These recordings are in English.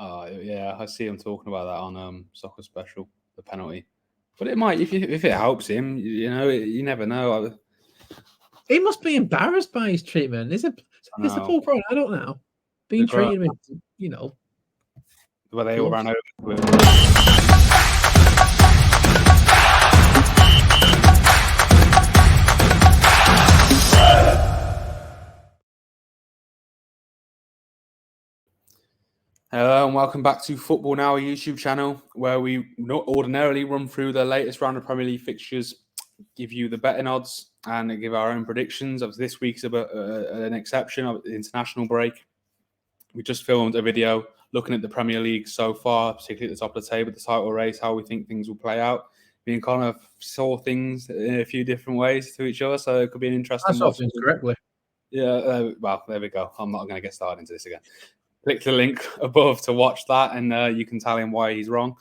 Yeah, I see him talking about that on Soccer Special, the penalty. But it might, if it helps him, you never know. He must be embarrassed by his treatment. Is the poor grown adult now being treated with, Where they all ran over to him. Hello and welcome back to Football Now, a YouTube channel where we not ordinarily run through the latest round of Premier League fixtures, give you the betting odds, and give our own predictions. Of this week's an exception of the international break. We just filmed a video looking at the Premier League so far, particularly at the top of the table, the title race, how we think things will play out. Me and Connor saw things in a few different ways to each other, so it could be an interesting. I saw things correctly. Yeah, well, there we go. I'm not going to get started into this again. Click the link above to watch that, and you can tell him why he's wrong.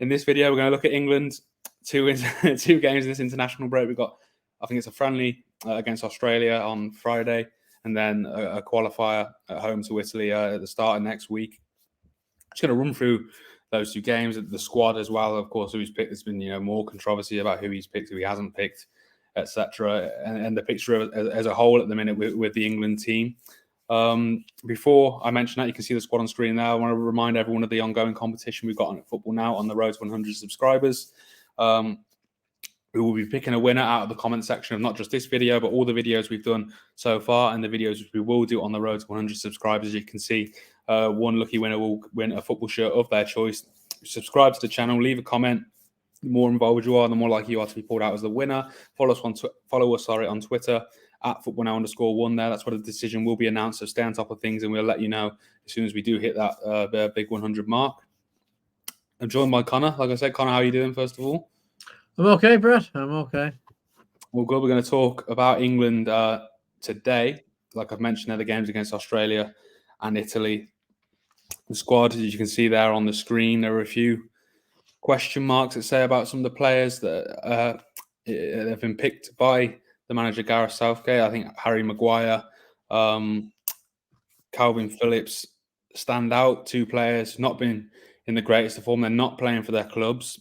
In this video, we're going to look at England, two games in this international break. We've got, I think it's a friendly against Australia on Friday, and then a qualifier at home to Italy at the start of next week. Just going to run through those two games, the squad as well, of course, who he's picked. There's been more controversy about who he's picked, who he hasn't picked, etc., and the picture as a whole at the minute with the England team. Before I mention that, you can see the squad on screen now. I want to remind everyone of the ongoing competition we've got on Football Now on the road to 100 subscribers. We will be picking a winner out of the comment section of not just this video, but all the videos we've done so far and the videos which we will do on the road to 100 subscribers. As you can see, one lucky winner will win a football shirt of their choice. Subscribe to the channel, leave a comment. The more involved you are, the more likely you are to be pulled out as the winner. Follow us on Twitter at footballnow_1 there. That's where the decision will be announced. So stay on top of things and we'll let you know as soon as we do hit that big 100 mark. I'm joined by Connor. Like I said, Connor, how are you doing, first of all? I'm okay, Brad. I'm okay. Well, good. We're going to talk about England today. Like I've mentioned, the games against Australia and Italy. The squad, as you can see there on the screen, there are a few question marks that say about some of the players that have been picked by the manager Gareth Southgate. I think Harry Maguire, Calvin Phillips stand out. Two players not been in the greatest of form. They're not playing for their clubs.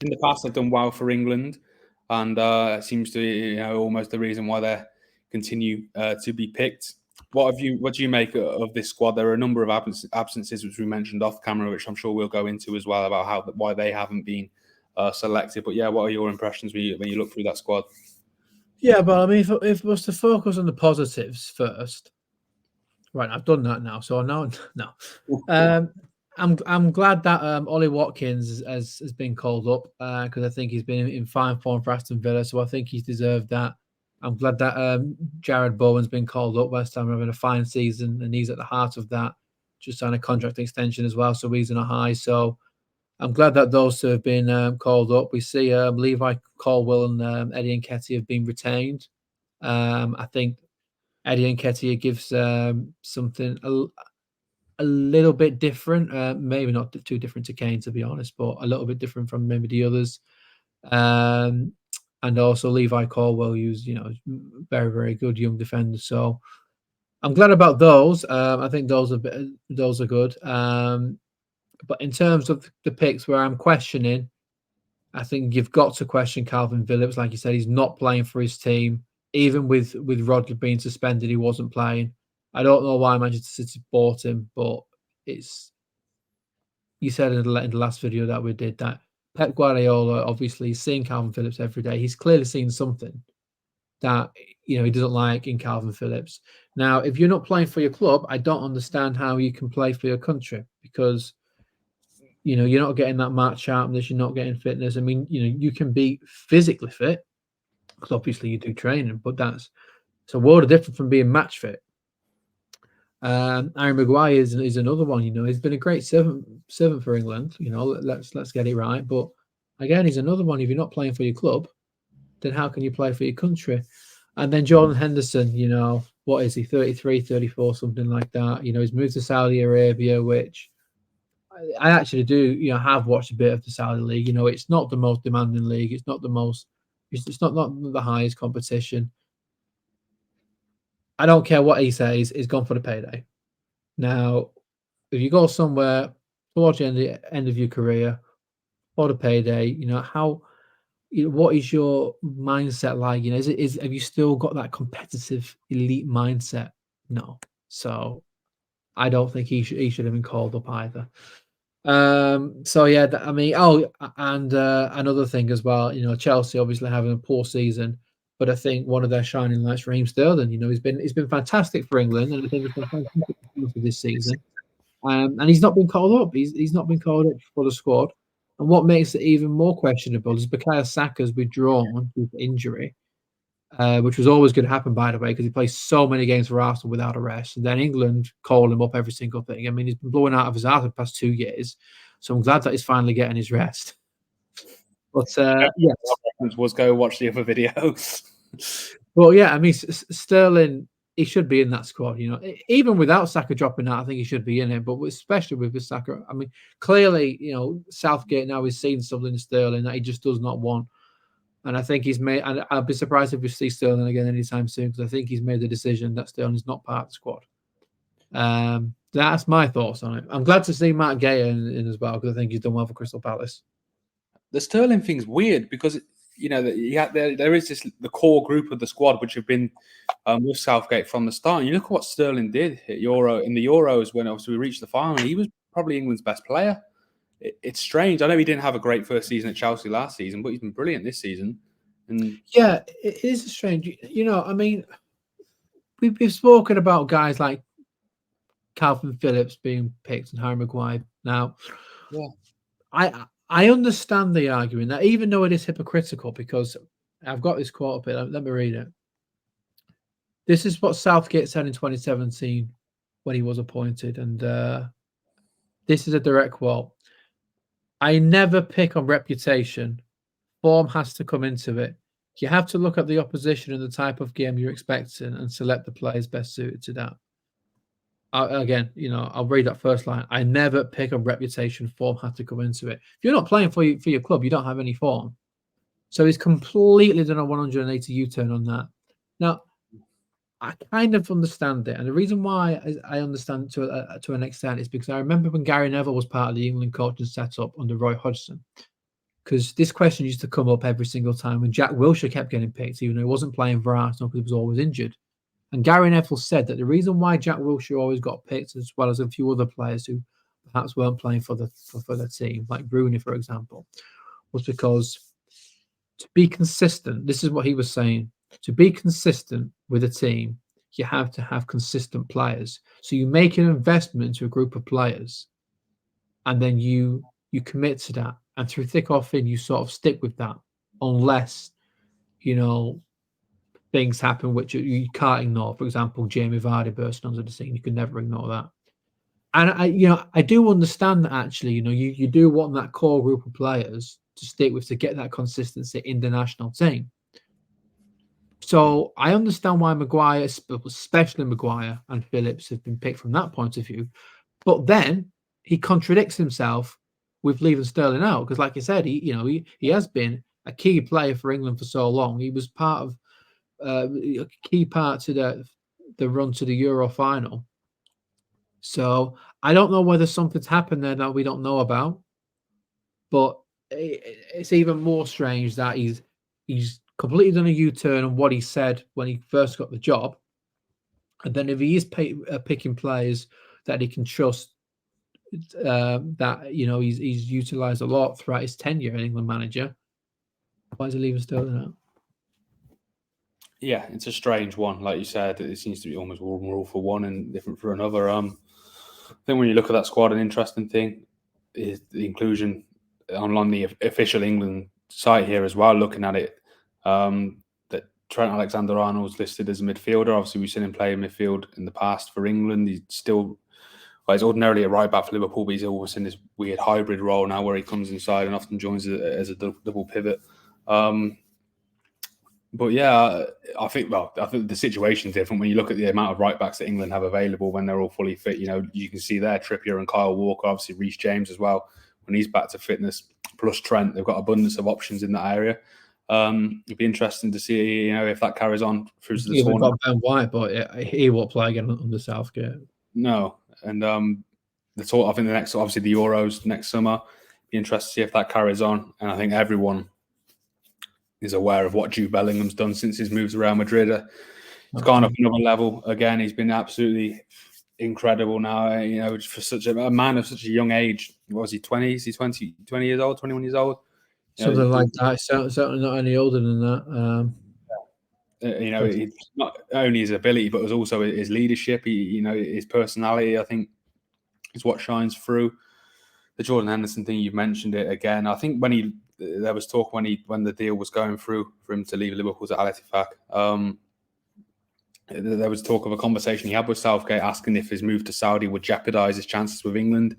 In the past, they've done well for England, and it seems to be almost the reason why they continue to be picked. What do you make of this squad? There are a number of absences which we mentioned off camera, which I'm sure we'll go into as well about why they haven't been selected. But yeah, what are your impressions when you look through that squad? Yeah, but I mean, if it was to focus on the positives first, right? I've done that now, so no. I'm glad that Ollie Watkins has been called up because I think he's been in fine form for Aston Villa, so I think he's deserved that. I'm glad that Jared Bowen's been called up. West Ham having a fine season, and he's at the heart of that. Just signed a contract extension as well, so he's on a high. So I'm glad that those two have been called up. We see Levi Colwill and Eddie Nketiah have been retained. I think Eddie Nketiah gives something a little bit different, maybe not too different to Kane, to be honest, but a little bit different from maybe the others. And also Levi Colwill, who's very, very good young defender. So I'm glad about those. I think those are good. But in terms of the picks where I'm questioning, I think you've got to question Calvin Phillips. Like you said, he's not playing for his team. Even with Rodri being suspended, he wasn't playing. I don't know why Manchester City bought him, but you said in the last video that we did that Pep Guardiola obviously is seeing Calvin Phillips every day. He's clearly seen something that he doesn't like in Calvin Phillips. Now, if you're not playing for your club, I don't understand how you can play for your country because you're not getting that match sharpness, you're not getting fitness. I mean, you can be physically fit because obviously you do training, but it's a world of different from being match fit. Harry Maguire is another one. He's been a great servant for England. Let's get it right. But again, he's another one. If you're not playing for your club, then how can you play for your country? And then Jordan Henderson, what is he, 33, 34, something like that. He's moved to Saudi Arabia, which I actually do, have watched a bit of the Saudi league. It's not the most demanding league. It's not not the highest competition. I don't care what he says. He's gone for the payday. Now, if you go somewhere towards the end of your career for the payday, what is your mindset like? Have you still got that competitive elite mindset? No. So I don't think he should have been called up either. So yeah, I mean, and another thing as well, Chelsea obviously having a poor season, but I think one of their shining lights, Raheem Sterling, he's been fantastic for England, and I think it's been fantastic for this season. And he's not been called up. He's not been called up for the squad. And what makes it even more questionable is Bukayo Saka's withdrawn due to injury, which was always going to happen, by the way, because he plays so many games for Arsenal without a rest. And then England call him up every single thing. I mean, he's been blowing out of his ass for the past 2 years. So I'm glad that he's finally getting his rest. But yes, was go watch the other video. well, yeah, I mean, Sterling, he should be in that squad. Even without Saka dropping out, I think he should be in it. But especially with Saka, I mean, clearly, Southgate now is seeing something in Sterling that he just does not want. And I think he's made, and I'll be surprised if we see Sterling again anytime soon, because I think he's made the decision that Sterling is not part of the squad. That's my thoughts on it. I'm glad to see Matt Gay in as well, because I think he's done well for Crystal Palace. The Sterling thing's weird because there is the core group of the squad which have been with Southgate from the start. And you look at what Sterling did in the Euros when obviously we reached the final. He was probably England's best player. It's strange. I know he didn't have a great first season at Chelsea last season, but he's been brilliant this season. And yeah, it is strange. I mean, we've spoken about guys like Calvin Phillips being picked and Harry Maguire. Now, yeah, I understand the argument that, even though it is hypocritical, because I've got this quote up here. Let me read it. This is what Southgate said in 2017 when he was appointed, and this is a direct quote. I never pick on reputation. Form has to come into it. You have to look at the opposition and the type of game you're expecting and select the players best suited to that. Again, I'll read that first line. I never pick on reputation. Form has to come into it. If you're not playing for your club, you don't have any form. So he's completely done a 180 U-turn on that. Now, I kind of understand it, and the reason why I understand to an extent is because I remember when Gary Neville was part of the England coaching setup under Roy Hodgson, because this question used to come up every single time when Jack Wilshere kept getting picked, even though he wasn't playing for Arsenal because he was always injured. And Gary Neville said that the reason why Jack Wilshere always got picked, as well as a few other players who perhaps weren't playing for the team, like Rooney, for example, was because to be consistent, this is what he was saying, to be consistent with a team, you have to have consistent players. So you make an investment into a group of players, and then you commit to that. And through thick or thin, you sort of stick with that, unless, things happen which you can't ignore. For example, Jamie Vardy bursting onto the scene. You can never ignore that. And I do understand that, actually, you do want that core group of players to stick with, to get that consistency in the national team. So I understand why Maguire, especially Maguire and Phillips, have been picked from that point of view. But then he contradicts himself with leaving Sterling out, because, like I said, he has been a key player for England for so long. He was part of a key part to the run to the Euro final. So I don't know whether something's happened there that we don't know about, but it's even more strange that he's completely done a U-turn on what he said when he first got the job, and then if he is picking players that he can trust, that he's utilised a lot throughout his tenure in England manager, why is he leaving Sterling out? Yeah, it's a strange one. Like you said, it seems to be almost one rule for one and different for another. I think when you look at that squad, an interesting thing is the inclusion on the official England site here as well. Looking at it, that Trent Alexander-Arnold's listed as a midfielder. Obviously, we've seen him play in midfield in the past for England. He's ordinarily a right back for Liverpool, but he's always in this weird hybrid role now where he comes inside and often joins as a double pivot. But yeah, I think the situation's different when you look at the amount of right backs that England have available when they're all fully fit. You can see there Trippier and Kyle Walker, obviously Reece James as well when he's back to fitness, plus Trent. They've got abundance of options in that area. It'd be interesting to see, if that carries on through the tournament. Got Ben White, but he won't play again under Southgate. No, and the talk. I think the next, obviously, the Euros next summer. Be interested to see if that carries on. And I think everyone is aware of what Jude Bellingham's done since his move to Real Madrid. He's gone up another level again. He's been absolutely incredible now. For such a man of such a young age. What was he, 20? Is he 20 years old, 21 years old? Something like that. Certainly not any older than that. It's not only his ability, but it was also his leadership. His personality, I think, is what shines through. The Jordan Henderson thing, you've mentioned it again. I think there was talk when the deal was going through for him to leave Liverpool to Al Ettifaq. There was talk of a conversation he had with Southgate asking if his move to Saudi would jeopardise his chances with England.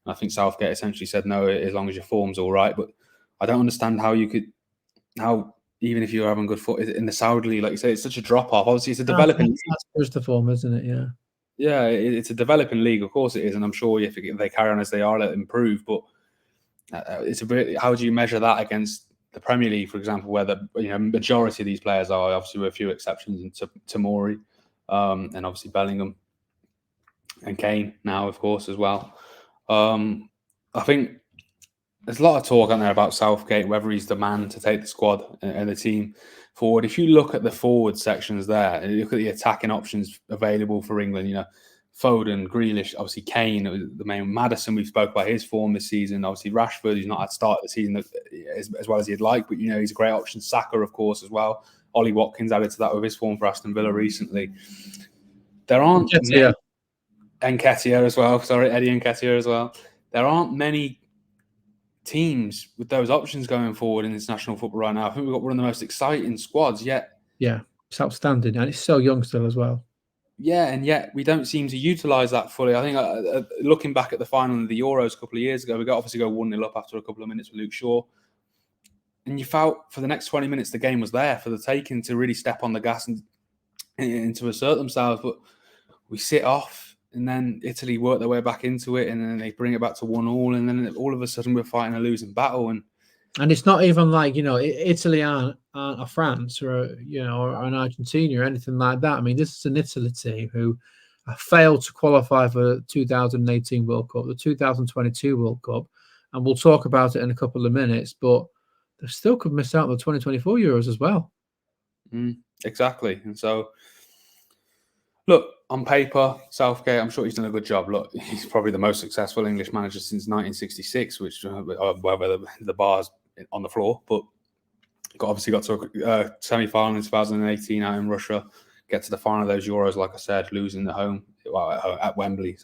And I think Southgate essentially said no, as long as your form's all right. But I don't understand how even if you're having good foot in the Saudi league, like you say, it's such a drop off. Obviously, it's a developing league. That's just the form, isn't it? Yeah. Yeah, it's a developing league, of course it is, and I'm sure if they carry on as they are, it'll improve. But it's a bit. How do you measure that against the Premier League, for example, where the majority of these players are? Obviously, with a few exceptions, and Tomori, and obviously Bellingham and Kane now, of course, as well. I think there's a lot of talk on there about Southgate, whether he's the man to take the squad and the team forward. If you look at the forward sections there, and you look at the attacking options available for England, Foden, Grealish, obviously Kane, the main Maddison, we've spoke about his form this season. Obviously Rashford, who's not at the start of the season as well as he'd like, but he's a great option. Saka, of course, as well. Ollie Watkins added to that with his form for Aston Villa recently. There aren't many, Nketiah as well. Sorry, Eddie Nketiah as well. There aren't many teams with those options going forward in international football right now. I think we've got one of the most exciting squads yet. Yeah, it's outstanding, and it's so young still as well. Yeah, and yet we don't seem to utilise that fully. I think looking back at the final of the Euros a couple of years ago, we obviously go 1-0 up after a couple of minutes with Luke Shaw. And you felt for the next 20 minutes the game was there for the taking to really step on the gas and to assert themselves. But we sit off, and then Italy work their way back into it, and then they bring it back to 1-1, and then all of a sudden we're fighting a losing battle. And it's not even like Italy aren't a France or an Argentina or anything like that. I mean, this is an Italy team who failed to qualify for the 2018 World Cup, the 2022 World Cup, and we'll talk about it in a couple of minutes. But they still could miss out on the 2024 Euros as well. Exactly, and so look, on paper, Southgate, I'm sure he's done a good job. Look, he's probably the most successful English manager since 1966, which whether the bar's on the floor, but obviously got to a semi-final in 2018 out in Russia, get to the final of those Euros, like I said, losing at Wembley,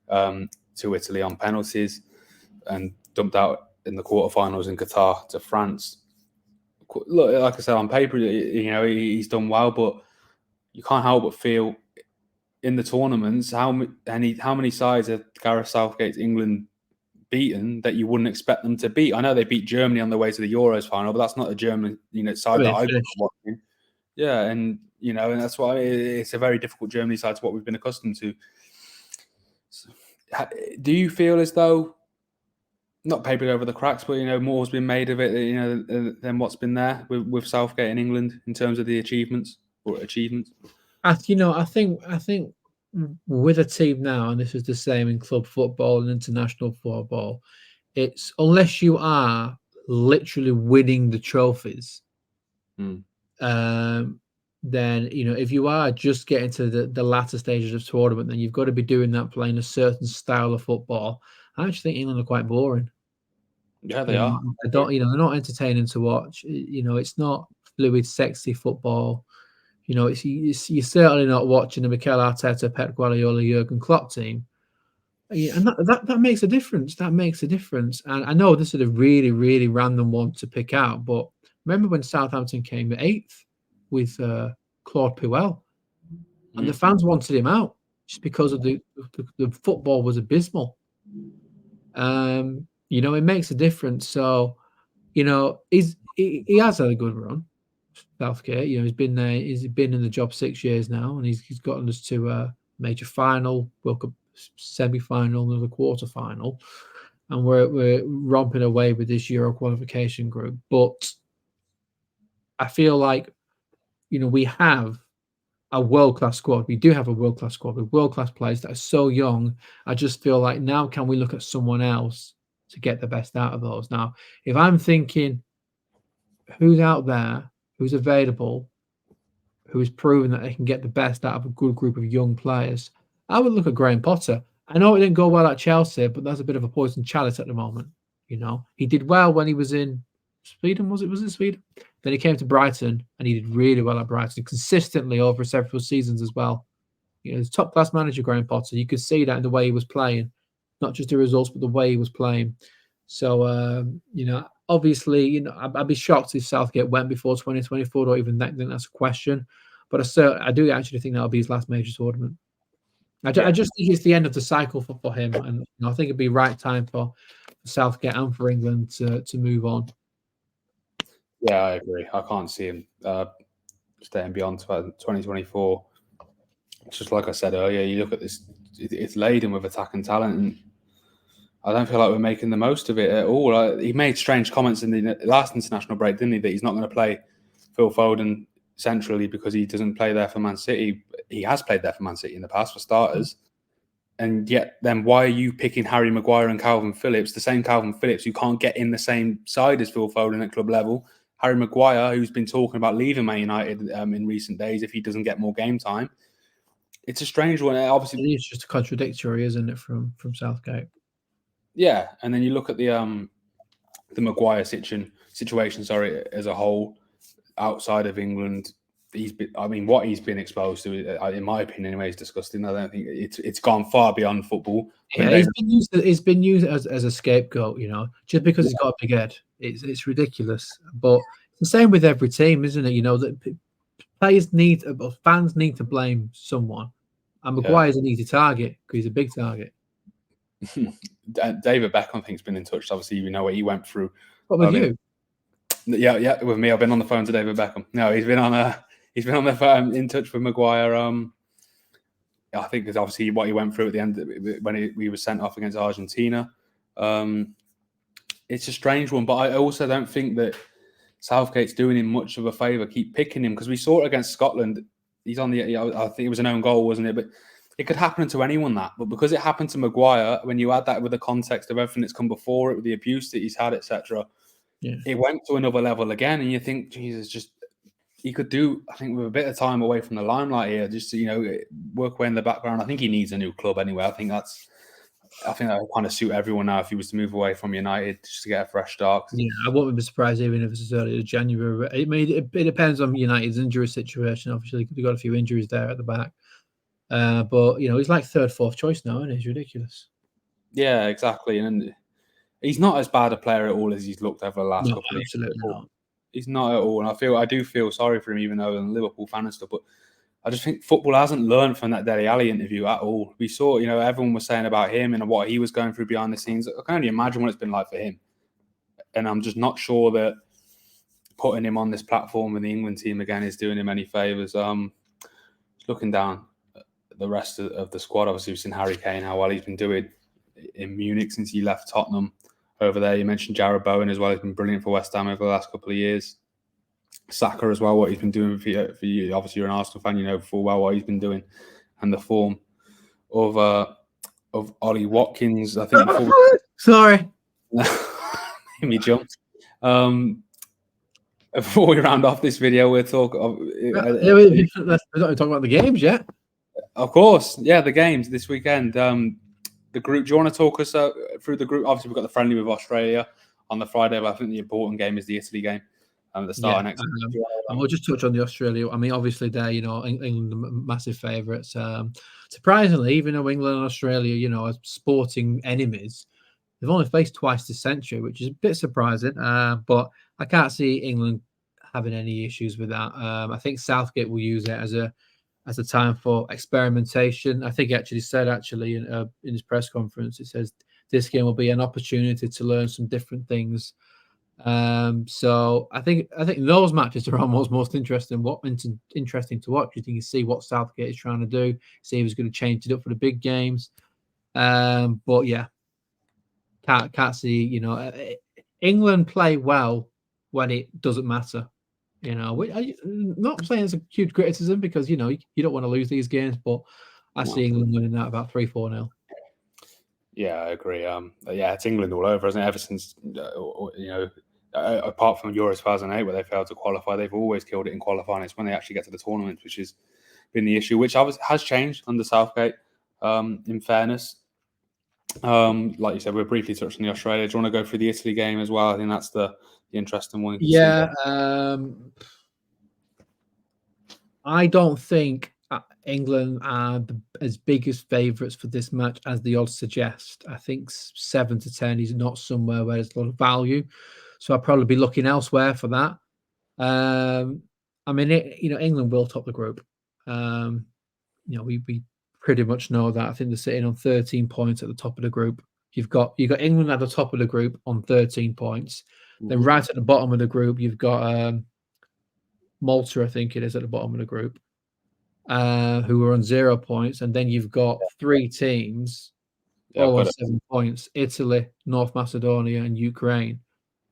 to Italy on penalties, and dumped out in the quarterfinals in Qatar to France. Look, like I said, on paper, he's done well, but you can't help but feel in the tournaments how many sides have Gareth Southgate's England beaten that you wouldn't expect them to beat. I know they beat Germany on the way to the Euros final, but that's not the German side that I've been watching. Yeah, and that's why it's a very difficult Germany side to what we've been accustomed to. So, do you feel as though, not papered over the cracks, but more's been made of it, than what's been there with Southgate in England in terms of the achievements? I think with a team now, and this is the same in club football and international football, it's unless you are literally winning the trophies, then if you are just getting to the latter stages of tournament, then you've got to be doing that, playing a certain style of football. I actually think England are quite boring. Yeah, they are. They're not entertaining to watch. It's not fluid, sexy football. You're certainly not watching the Mikel Arteta, Pep Guardiola, Jurgen Klopp team. And that makes a difference. That makes a difference. And I know this is a really, really random one to pick out, but remember when Southampton came 8th with Claude Puel, and the fans wanted him out just because of the football was abysmal. It makes a difference. So, he has had a good run. Southgate, he's been there. He's been in the job 6 years now, and he's gotten us to a major final, World Cup semi-final, and the quarter-final, and we're romping away with this Euro qualification group. But I feel like we have a world-class squad. We do have a world-class squad with world-class players that are so young. I just feel like now can we look at someone else to get the best out of those? Now, if I'm thinking who's out there, who's available, who has proven that they can get the best out of a good group of young players, I would look at Graham Potter. I know it didn't go well at Chelsea, but that's a bit of a poison chalice at the moment. You know, he did well when he was in Sweden. Was it Sweden? Then he came to Brighton and he did really well at Brighton, consistently over several seasons as well. You know, he's top class manager, Graham Potter. You could see that in the way he was playing, not just the results, but the way he was playing. So, you know, obviously, you know, I'd be shocked if Southgate went before 2024 or even that. Then that's a question. But I do actually think that'll be his last major tournament. I just think it's the end of the cycle for him, and you know, I think it'd be right time for Southgate and for England to move on. Yeah, I agree. I can't see him staying beyond 2024. It's just like I said earlier, you look at this, it's laden with attacking talent, and I don't feel like we're making the most of it at all. He made strange comments in the last international break, didn't he, that he's not going to play Phil Foden centrally because he doesn't play there for Man City. He has played there for Man City in the past, for starters. And yet, then why are you picking Harry Maguire and Calvin Phillips, the same Calvin Phillips who can't get in the same side as Phil Foden at club level? Harry Maguire, who's been talking about leaving Man United in recent days if he doesn't get more game time. It's a strange one. Obviously, it's just contradictory, isn't it, from Southgate? Yeah, and then you look at the Maguire situation, as a whole, outside of England. What he's been exposed to, in my opinion, anyway, is disgusting. I don't think it's gone far beyond football. Yeah, he's been used as a scapegoat, you know, just because he's got a big head. It's ridiculous. But it's the same with every team, isn't it? You know, that fans need to blame someone. And Maguire's an easy target because he's a big target. David Beckham, I think, has been in touch. Obviously, you know what he went through. What with you? Yeah, with me. I've been on the phone to David Beckham. No, he's been on the phone in touch with Maguire. I think it's obviously what he went through at the end when he was sent off against Argentina. It's a strange one, but I also don't think that Southgate's doing him much of a favour. Keep picking him because we saw it against Scotland. He's on the. I think it was an own goal, wasn't it? But it could happen to anyone but because it happened to Maguire, when you add that with the context of everything that's come before it, with the abuse that he's had, etc., it went to another level again. And you think, Jesus, he could do, I think, with a bit of time away from the limelight here, just to, you know, work away in the background. I think he needs a new club anyway. I think that would kind of suit everyone now if he was to move away from United just to get a fresh start. Yeah, I wouldn't be surprised even if it's as early as January. It depends on United's injury situation. Obviously, they've got a few injuries there at the back. But, you know, he's like third, fourth choice now, and he's ridiculous. Yeah, exactly. And he's not as bad a player at all as he's looked over the last couple of years. Absolutely not. He's not at all. And I do feel sorry for him, even though I'm a Liverpool fan and stuff. But I just think football hasn't learned from that Dele Alli interview at all. We saw, you know, everyone was saying about him and what he was going through behind the scenes. I can only imagine what it's been like for him. And I'm just not sure that putting him on this platform with the England team again is doing him any favours. Looking down the rest of the squad, obviously we've seen Harry Kane, how well he's been doing in Munich since he left Tottenham over there. You mentioned Jared Bowen as well. He's been brilliant for West Ham over the last couple of years. Saka as well, what he's been doing for you. Obviously, you're an Arsenal fan, you know full well what he's been doing, and the form of Ollie Watkins. I think. Sorry, made me jump. Before we round off this video, we'll talk. We're not talking about the games yet. Of course, yeah, the games this weekend. The group. Do you want to talk us through the group? Obviously, we've got the friendly with Australia on the Friday, but I think the important game is the Italy game. At the start of next week. And we'll just touch on the Australia. I mean, obviously, they're, you know, England are massive favourites. Surprisingly, even though England and Australia, you know, are sporting enemies, they've only faced twice this century, which is a bit surprising. But I can't see England having any issues with that. I think Southgate will use it as a time for experimentation. I think he actually said in his press conference, it says this game will be an opportunity to learn some different things. So I think those matches are almost most interesting. Interesting to watch. You think you see what Southgate is trying to do, see if he's going to change it up for the big games. But yeah, can't see. You know, England play well when it doesn't matter. Not saying it's a huge criticism because you don't want to lose these games, but I see England winning that about 3-4-0. Yeah, I agree. Yeah, it's England all over, isn't it? Ever since apart from Euro 2008 where they failed to qualify, they've always killed it in qualifying. It's when they actually get to the tournament, which has been the issue, which has changed under Southgate. In fairness, like you said, we're briefly touched on the Australia. Do you want to go through the Italy game as well? I think that's the interesting one. Yeah, I don't think England are as biggest favourites for this match as the odds suggest. I think 7-10 is not somewhere where there's a lot of value, so I'll probably be looking elsewhere for that. I mean, England will top the group. We pretty much know that. I think they're sitting on 13 points at the top of the group. You've got England at the top of the group on 13 points. Mm-hmm. Then right at the bottom of the group, you've got Malta, I think it is, at the bottom of the group, who are on 0 points. And then you've got 3 teams, all on 7 points: Italy, North Macedonia, and Ukraine.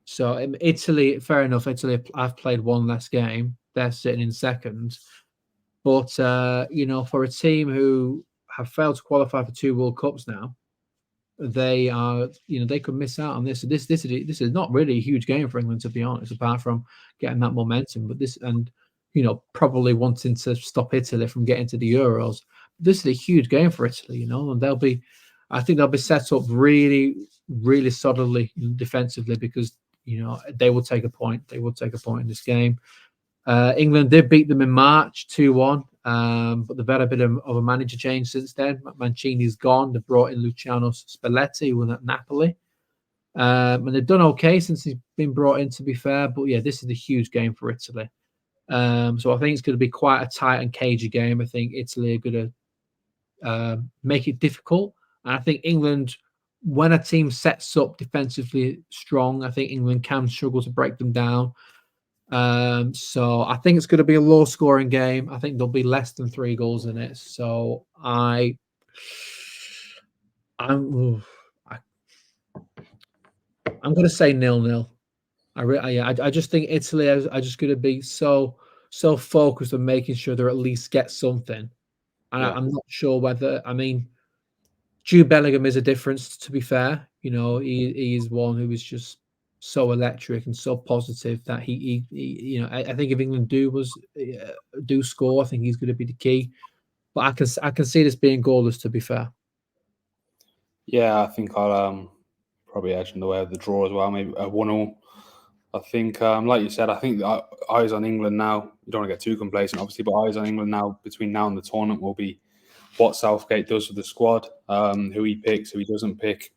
So Italy, fair enough. Italy have played one less game. They're sitting in second. But, for a team who have failed to qualify for 2 World Cups now, they are, they could miss out on this. This is not really a huge game for England, to be honest, apart from getting that momentum. But probably wanting to stop Italy from getting to the Euros. This is a huge game for Italy, and I think they'll be set up really, really solidly defensively because, they will take a point. They will take a point in this game. England did beat them in March 2-1, but they've had a bit of a manager change since then. Mancini's gone. They've brought in Luciano Spalletti, who was at Napoli. And they've done okay since he's been brought in, to be fair. But, yeah, this is a huge game for Italy. So I think it's going to be quite a tight and cagey game. I think Italy are going to make it difficult. And I think England, when a team sets up defensively strong, I think England can struggle to break them down. So I think it's going to be a low-scoring game. I think there'll be less than 3 goals in it. So I'm going to say 0-0. I just think Italy are just going to be so focused on making sure they at least get something. And I'm not sure whether, Jude Bellingham is a difference, to be fair. He is one who is just so electric and so positive that he I think if England do score, I think he's going to be the key. But I can see this being goalless, to be fair. Yeah, I think I'll probably edge in the way of the draw as well, maybe a 1-1. I think, like you said, I think eyes on England now. You don't want to get too complacent, obviously, but eyes on England now between now and the tournament will be what Southgate does with the squad, who he picks, who he doesn't pick,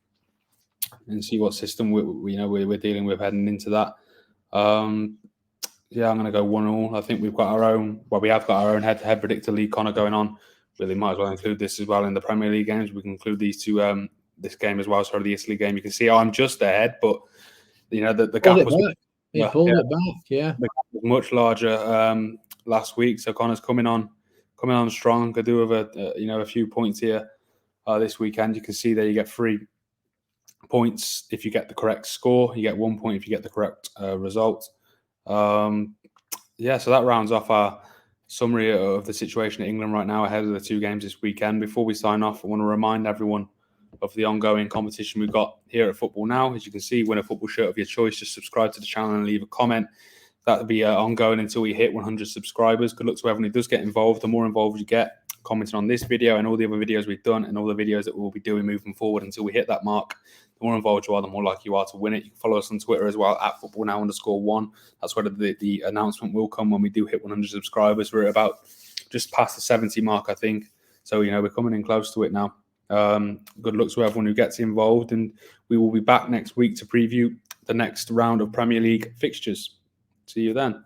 and see what system we're dealing with heading into that. Yeah, I'm going to go 1-1. I think we've got our own. Well, we have got our own head-to-head predictor league kind of going on. Really might as well include this as well in the Premier League games. We can include these two, this game as well. Sorry, the Italy game. You can see I'm just ahead, but the gap was pulled it back. Yeah, the gap was much larger last week. So Connor's coming on strong. Could do with a few points here this weekend. You can see there you get 3 points if you get the correct score. You get 1 point if you get the correct result. So that rounds off our summary of the situation in England right now ahead of the 2 games this weekend. Before we sign off, I want to remind everyone of the ongoing competition we've got here at Football Now. As you can see, win a football shirt of your choice. Just subscribe to the channel and leave a comment. That'll be ongoing until we hit 100 subscribers. Good luck to everyone who does get involved. The more involved you get, commenting on this video and all the other videos we've done and all the videos that we'll be doing moving forward until we hit that mark, the more involved you are, the more likely you are to win it. You can follow us on Twitter as well at FootballNow_1. That's where the announcement will come when we do hit 100 subscribers. We're about just past the 70 mark, I think. So, we're coming in close to it now. Good luck to everyone who gets involved, and we will be back next week to preview the next round of Premier League fixtures. See you then.